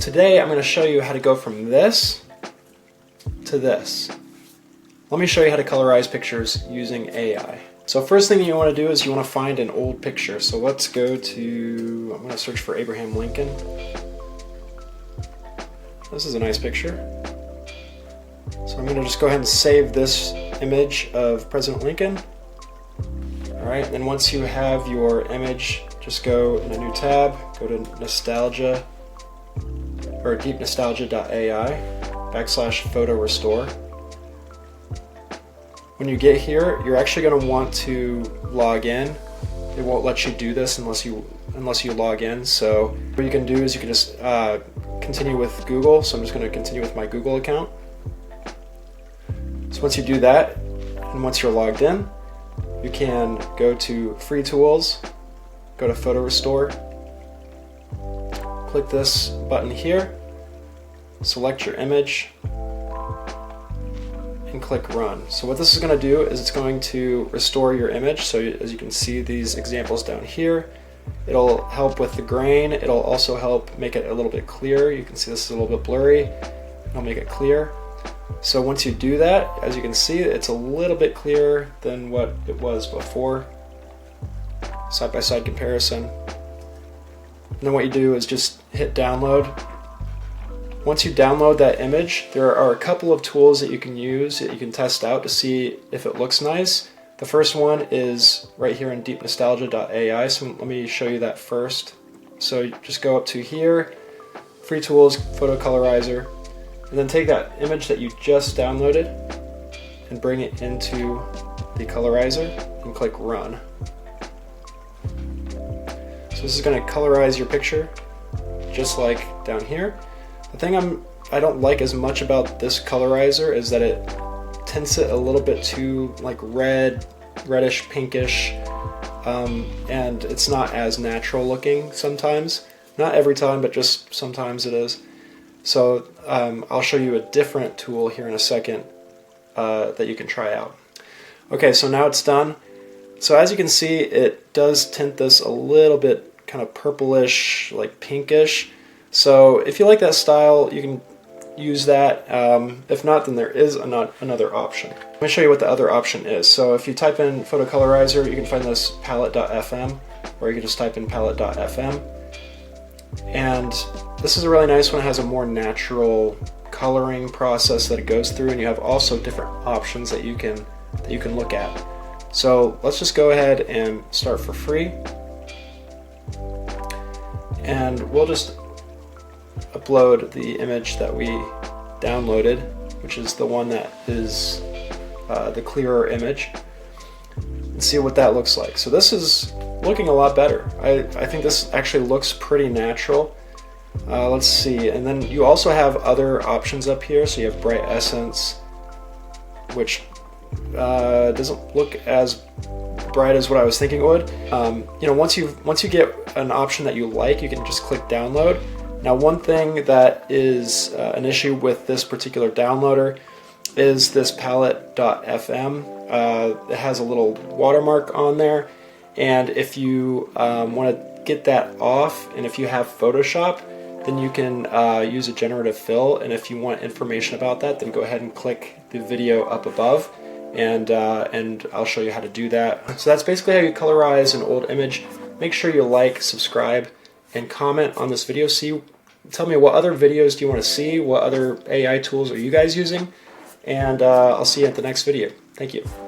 Today I'm going to show you how to go from this to this. Let me show you how to colorize pictures using AI. So first thing you want to do is you want to find an old picture. So let's go to, I'm going to search for Abraham Lincoln. This is a nice picture. So I'm going to just go ahead and save this image of President Lincoln. Alright, then once you have your image, just go in a new tab, go to nostalgia, or deepnostalgia.ai /photo restore. When you get here, you're actually going to want to log in. It won't let you do this unless you log in. So what you can do is you can just continue with Google. So I'm just going to continue with my Google account. So once you do that, and once you're logged in, you can go to Free Tools, go to Photo Restore, click this button here, select your image, and click Run. So what this is going to do is it's going to restore your image. So as you can see these examples down here, it'll help with the grain. It'll also help make it a little bit clearer. You can see this is a little bit blurry. It'll make it clear. So once you do that, as you can see, it's a little bit clearer than what it was before. Side-by-side comparison. And then what you do is just hit download. Once you download that image, there are a couple of tools that you can use that you can test out to see if it looks nice. The first one is right here in deepnostalgia.ai, so let me show you that first. So you just go up to here, Free Tools, Photo Colorizer, and then take that image that you just downloaded and bring it into the Colorizer and click Run. So this is going to colorize your picture just like down here. The thing I don't like as much about this colorizer is that it tints it a little bit too like reddish, pinkish, and it's not as natural looking sometimes. Not every time, but just sometimes it is. So I'll show you a different tool here in a second that you can try out. Okay, so now it's done. So as you can see, it does tint this a little bit kind of purplish, like pinkish. So if you like that style, you can use that. If not, then there is another option. Let me show you what the other option is. So if you type in Photo Colorizer, you can find this palette.fm, or you can just type in palette.fm. And this is a really nice one. It has a more natural coloring process that it goes through, and you have also different options that you can look at. So let's just go ahead and start for free, and we'll just upload the image that we downloaded, which is the one that is the clearer image, and see what that looks like. So this is looking a lot better. I think this actually looks pretty natural. Let's see, and then you also have other options up here. So you have bright essence, which doesn't look as bright as what I was thinking it would. You know, once you get an option that you like, you can just click download. Now, one thing that is an issue with this particular downloader is this palette.fm. It has a little watermark on there, and if you want to get that off, and if you have Photoshop, then you can use a generative fill, and if you want information about that, then go ahead and click the video up above, and I'll show you how to do that. So that's basically how you colorize an old image. Make sure you like, subscribe, and comment on this video. Tell me what other videos do you want to see, what other AI tools are you guys using, and I'll see you at the next video. Thank you.